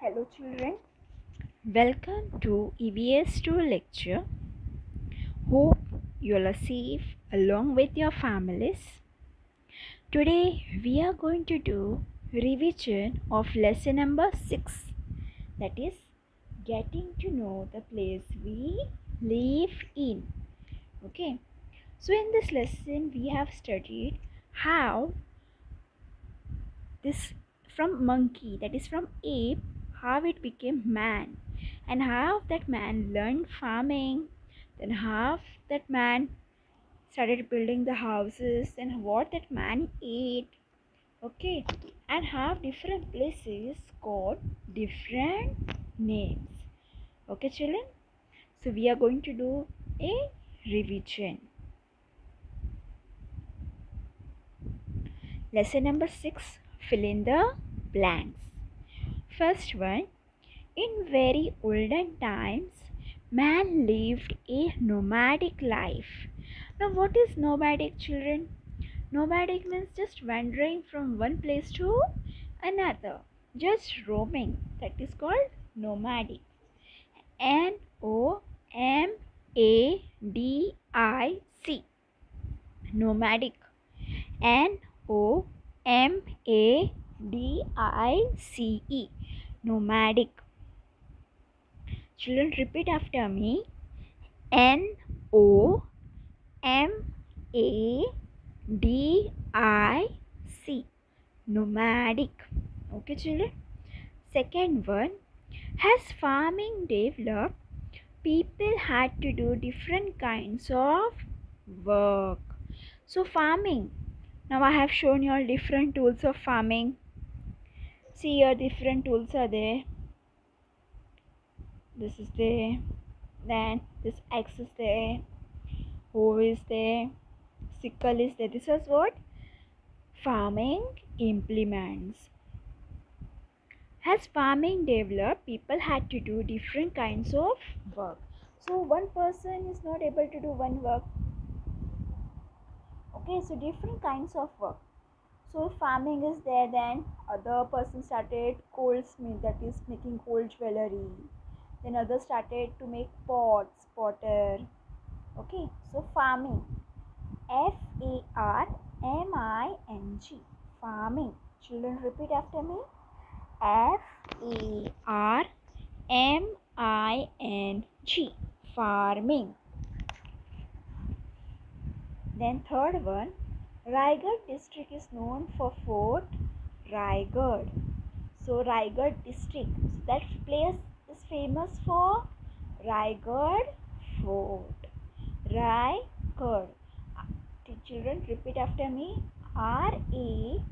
Hello children, welcome to EVS 2 lecture. Hope you are safe along with your families. Today we are going to do revision of lesson number 6, that is getting to know the place we live in. Okay, so in this lesson we have studied how this from monkey, that is from ape, how it became man, and how that man learned farming, then how that man started building the houses, and what that man ate. Okay, and how different places got different names. Okay children, so we are going to do a revision. Lesson number 6, fill in the blanks. First one, in very olden times, man lived a nomadic life. Now, what is nomadic, children? Nomadic means just wandering from one place to another, just roaming. That is called nomadic. Nomadic. Nomadic. Nomadice. Nomadic. Children, repeat after me. Nomadic. Nomadic. Okay, children. Second one. As farming developed, people had to do different kinds of work. So, farming. Now, I have shown you all different tools of farming. See, your different tools are there. This is there. Then, this axe is there. Hoe is there. Sickle is there. This is what? Farming implements. As farming developed, people had to do different kinds of work. So one person is not able to do one work. Okay, so different kinds of work. So if farming is there, then other person started goldsmith, that is making gold jewelry. Then others started to make pots, potter. Okay, so farming. Farming. Farming. Children, repeat after me. Farming. Farming. Then third one, Raigad district is known for Fort Raigad. So Raigad district, so that place is famous for Raigad Fort. Raigad. Children, repeat after me. Raigad.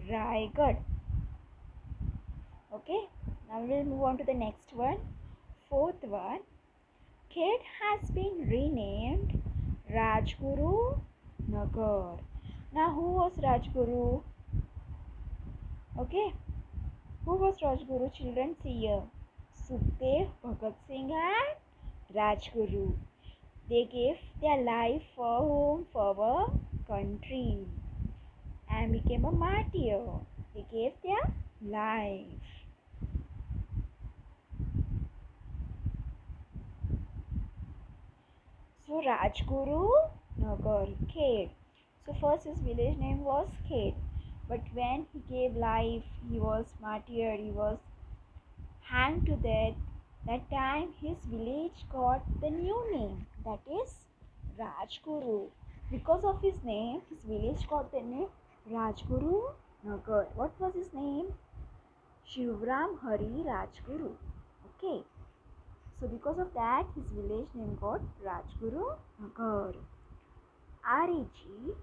Raigad. Okay, now we will move on to the next one. Fourth one, Khed has been renamed Rajguru Nagar. Now, who was Rajguru? Okay, who was Rajguru? Children, see here. Sukhdev, Bhagat Singh, and Rajguru. They gave their life for whom? For our country, and became a martyr. They gave their life. So Rajguru Nagar, Khed. So first his village name was Khed, but when he gave life, he was martyred, he was hanged to death. That time his village got the new name, that is Rajguru. Because of his name, his village got the name Rajguru Nagar. What was his name? Shivram Hari Rajguru. Okay. So because of that, his village name got Rajguru Nagar. Rajguru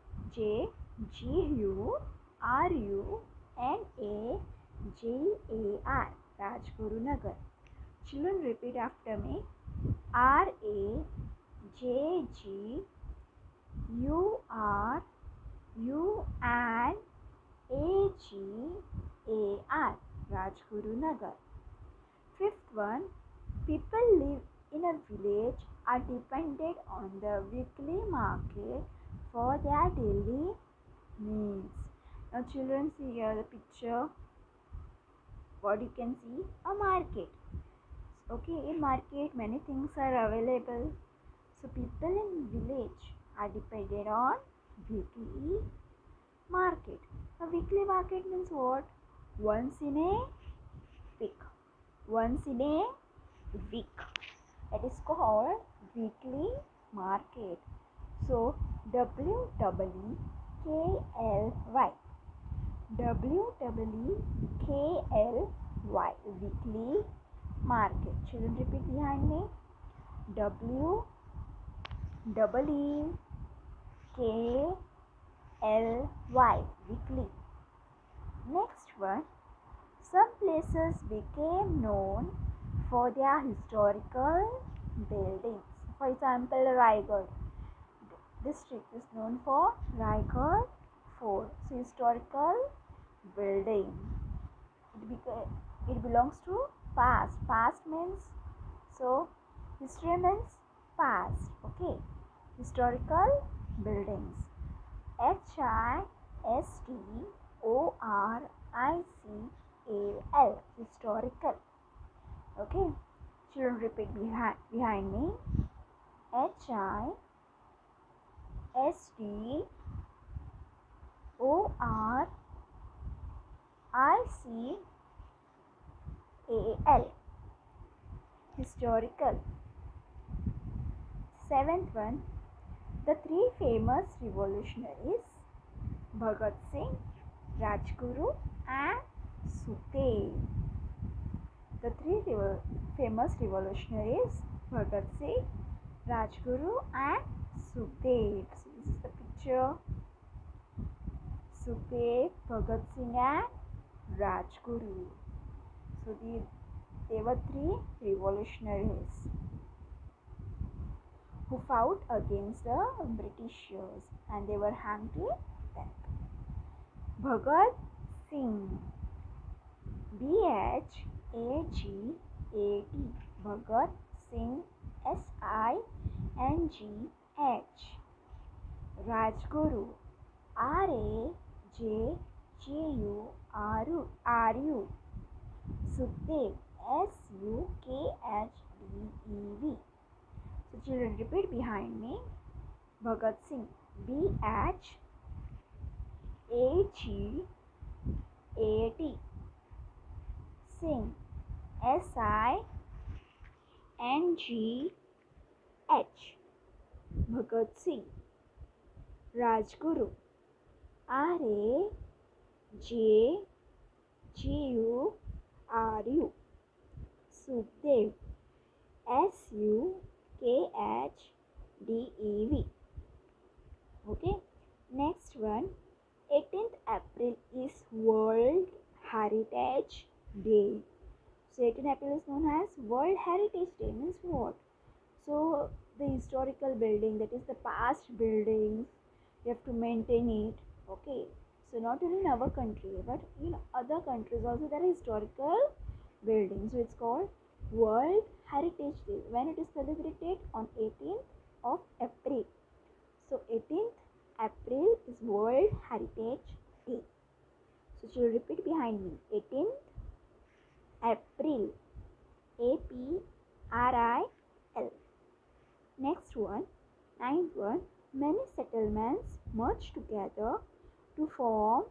Nagar. Rajguru Nagar. Children, repeat after me. Rajguru Rajguru Nagar. Fifth one, people live in a village are dependent on the weekly market for their daily needs. Now children, see here the picture. What you can see? A market. Okay, in market many things are available. So people in village are dependent on weekly market. A weekly market means what? Once in a week. Once in a week. That is called weekly market. So WEEKLY. WEEKLY. Weekly market. Children, repeat behind me. WEEKLY. Weekly. Next one. Some places became known for their historical buildings. For example, Raigad district is known for Raigad Fort. So historical building. It belongs to past. Past means, so history means past. Okay. Historical buildings. HISTORICAL. Historical. Okay. Children, repeat behind me. HISTORICAL. Historical. Seventh one. The three famous revolutionaries, Bhagat Singh, Rajguru and Sukhdev. The three famous revolutionaries, Bhagat Singh, Rajguru and Sukhdev. So this is the picture. Sukhdev, Bhagat Singh and Rajguru. So they were three revolutionaries who fought against the Britishers and they were hanged to death. Bhagat Singh, BHAGAT, Bhagat Singh, SINGH. Rajguru, RAJGURU. Sukhdev, SUKHDEV. So children, repeat behind me. Bhagat Singh, BHAGAT, Singh, SINGH. Bhagat Singh. Rajguru, RAJGURU. Sukhdev, SUKHDEV. Okay. Next one. 18th April is World Heritage Day. So 18th April is known as World Heritage Day. Means what? So the historical building, that is the past buildings, you have to maintain it. Okay. So not only in our country but in other countries also there are historical buildings. So it's called World Heritage Day when it is celebrated on 18th of April. So 18th April is World Heritage Day. So you repeat behind me. 18th April. APRIL. Next one. 9th one. Many settlements merged together to form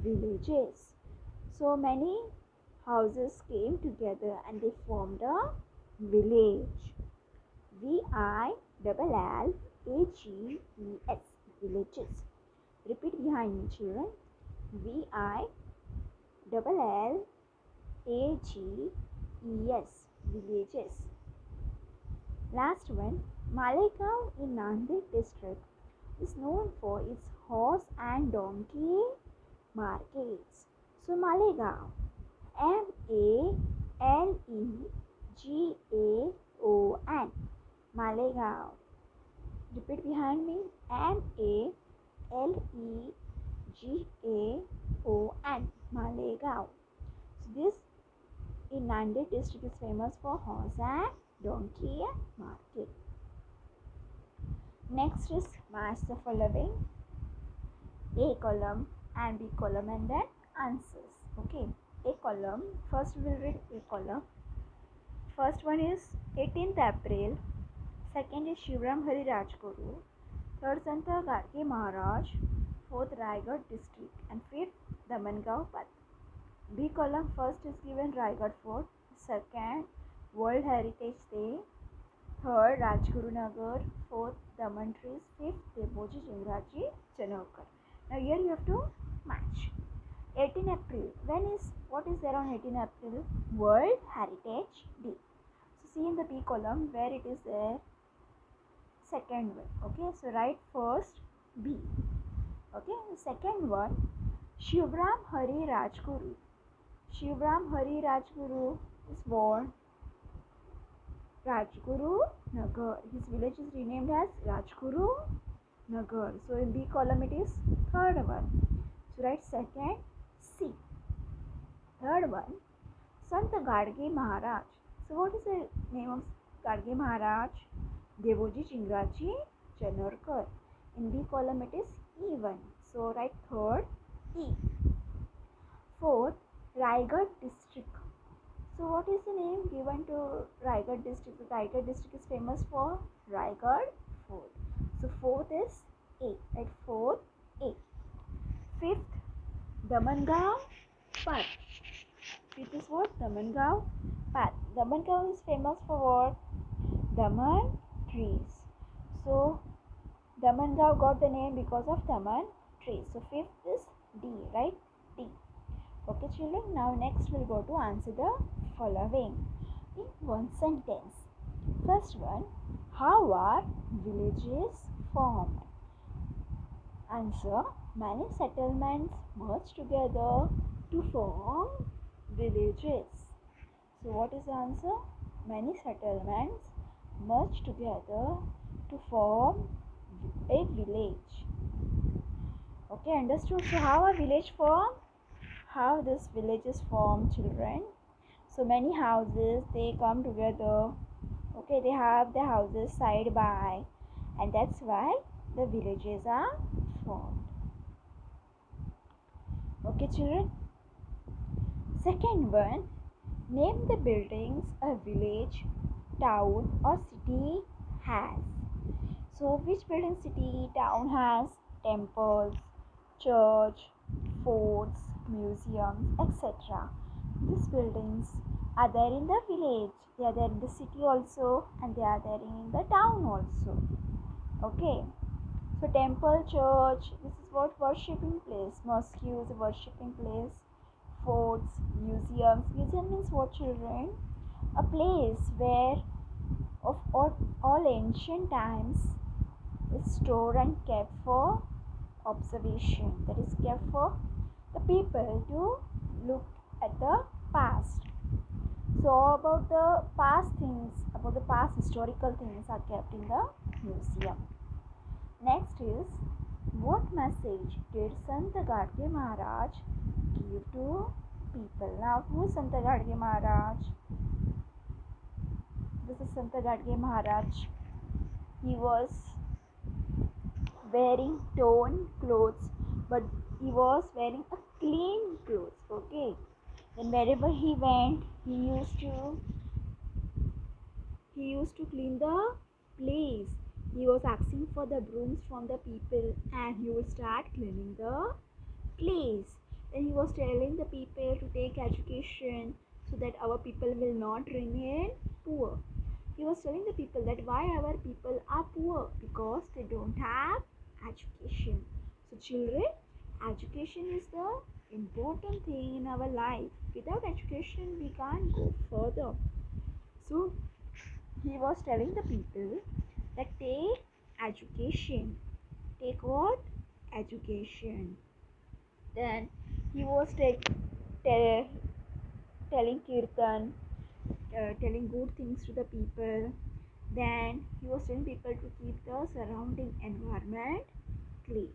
villages. So many houses came together and they formed a village. VILLAGES. Villages. Repeat behind me, children. VILLAGES. Villages. Last one. Malegaon in Nanded district is known for its horse and donkey markets. So Malegaon, MALEGAON. Malegaon. Repeat behind me. MALEGAON. Malegaon. So this in Nanded district is famous for horse and donkey market. Next is match the following. A column, and B column and then answers. Okay, A column. First we will read A column. First one is 18th April. Second is Shivram Hari Rajguru. Third Sant Gadge Maharaj. Fourth Raigad district and fifth Damangaon Path. B column. First is given Raigad Fort. Second World Heritage Day. Third Rajguru Nagar. Fourth Daman Trees. Fifth Deboji Chingraji Chanokar. Now here you have to match. 18 April. What is there on 18 April? World Heritage Day. So see in the B column where it is there. Second one. Okay, so write first B. Okay, the second one Shivram Hari Rajguru. Shivram Hari Rajguru is born Rajguru Nagar. His village is renamed as Rajguru Nagar. So in B column it is third one. So write second C. Third one Sant Gadge Maharaj. So what is the name of Gadge Maharaj? Deboji Chingraji Chanarkar. In B column it is E1. So write third E. Fourth Raigad district. So what is the name given to Raigad district? The Raigad district is famous for Raigad Fort. So fourth is A. Right, fourth A. Fifth Damangaon Path. Fifth is what? Damangaon Path. Damangaon is famous for what? Daman trees. So Damangaon got the name because of Daman trees. So fifth is D. Right? D. Okay children, now next we'll go to answer the following in one sentence. First one, how are villages formed? Answer, many settlements merge together to form villages. So what is the answer? Many settlements merge together to form a village. Okay, understood? So how a village formed? How this village is formed, children? So many houses, they come together. Okay, they have the houses side by, and that's why the villages are formed. Okay children. Second one, name the buildings a village, town or city has. So which building, city, town has? Temples, church, forts, museums, etc. These buildings are there in the village, they are there in the city also, and they are there in the town also. Okay, so temple, church, this is what? Worshipping place. Mosque is a worshipping place. Forts, museums. Museum means what, children? A place where of all ancient times is stored and kept for observation. That is kept for the people to look at the past. So about the past things, about the past historical things are kept in the museum. Next is, what message did Sant Gadge Maharaj give to people? Now who is Sant Gadge Maharaj? This is Sant Gadge Maharaj. He was wearing torn clothes, but he was wearing a clean clothes. Okay, then wherever he went, he used to clean the place. He was asking for the brooms from the people, and he would start cleaning the place. Then he was telling the people to take education so that our people will not remain poor. He was telling the people that why our people are poor, because they don't have education. So children, education is the important thing in our life. Without education we can't go further. So he was telling the people that take education. Take what? Education. Then he was telling kirtan, telling good things to the people. Then he was telling people to keep the surrounding environment clean.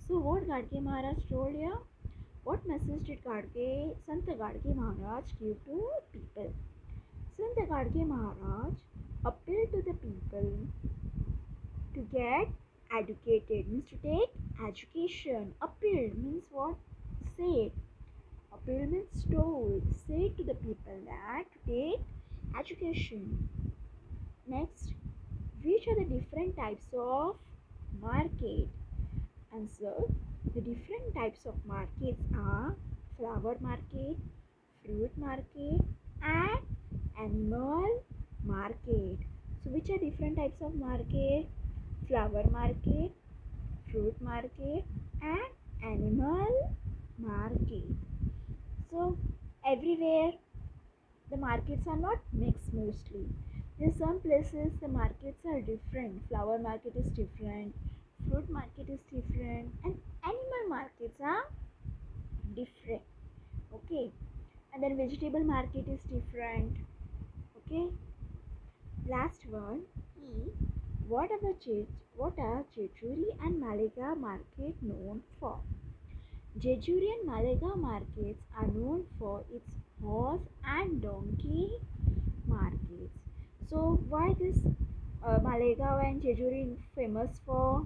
So what Gadge Maharaj told here? What message did Sant Gadge Maharaj give to people? Sant Gadge Maharaj appealed to the people to get Educated means to take education. Appealed means what? Said. Appealed means told. Said to the people that to take education. Next, which are the different types of market? Answer. The different types of markets are flower market, fruit market, and animal market. So which are different types of market? Flower market, fruit market, and animal market. So everywhere the markets are not mixed mostly. In some places the markets are different. Flower market is different, fruit market is different, and animal markets are different. Okay, and then vegetable market is different. Okay, last one is what are Jejuri and Malegaon market known for? Jejuri and Malegaon markets are known for its horse and donkey markets. So why this Malegaon and Jejuri famous for?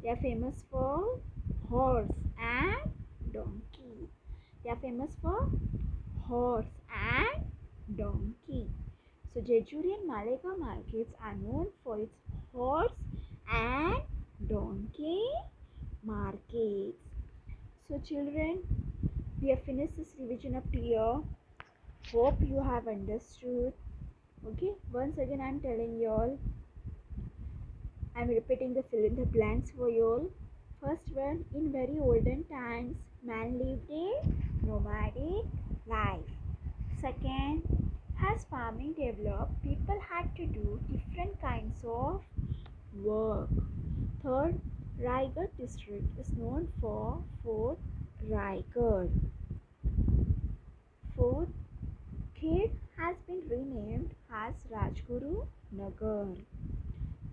They are famous for horse and donkey. They are famous for horse and donkey. So Jejuri and Malegaon markets are known for its horse and donkey markets. So children, we have finished this revision up here. Hope you have understood. Okay, once again I am telling you all, I am repeating the fill in the blanks for you all. First one, in very olden times, man lived a nomadic life. Second, as farming developed, people had to do different kinds of work. Third, Raigad district is known for Fort Raigad. Fourth, Khed has been renamed as Rajguru Nagar.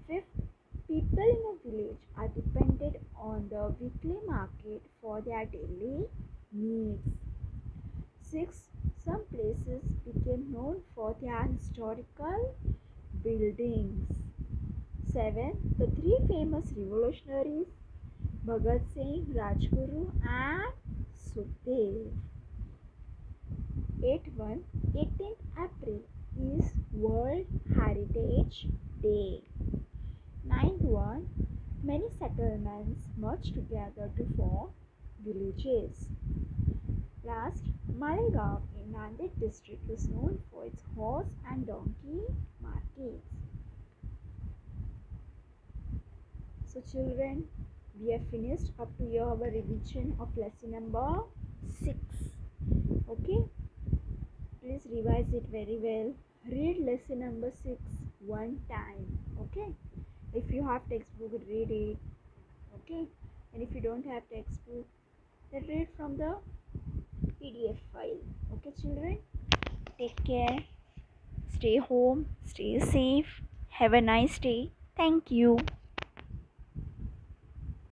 Fifth, people in a village are dependent on the weekly market for their daily needs. Sixth, some places became known for their historical buildings. 7. The three famous revolutionaries Bhagat Singh, Rajguru and Sukhdev. 18th April is World Heritage Day. 9th one, many settlements merged together to form villages. Last, Malegaon in Nanded district is known for its horse and donkey markets. So children, we have finished up to here our revision of lesson number 6. Okay, please revise it very well. Read lesson number 6 one time. Okay, if you have textbook, read it. Okay, and if you don't have textbook, then read from the PDF file. Okay children, take care, stay home, stay safe, have a nice day. Thank you.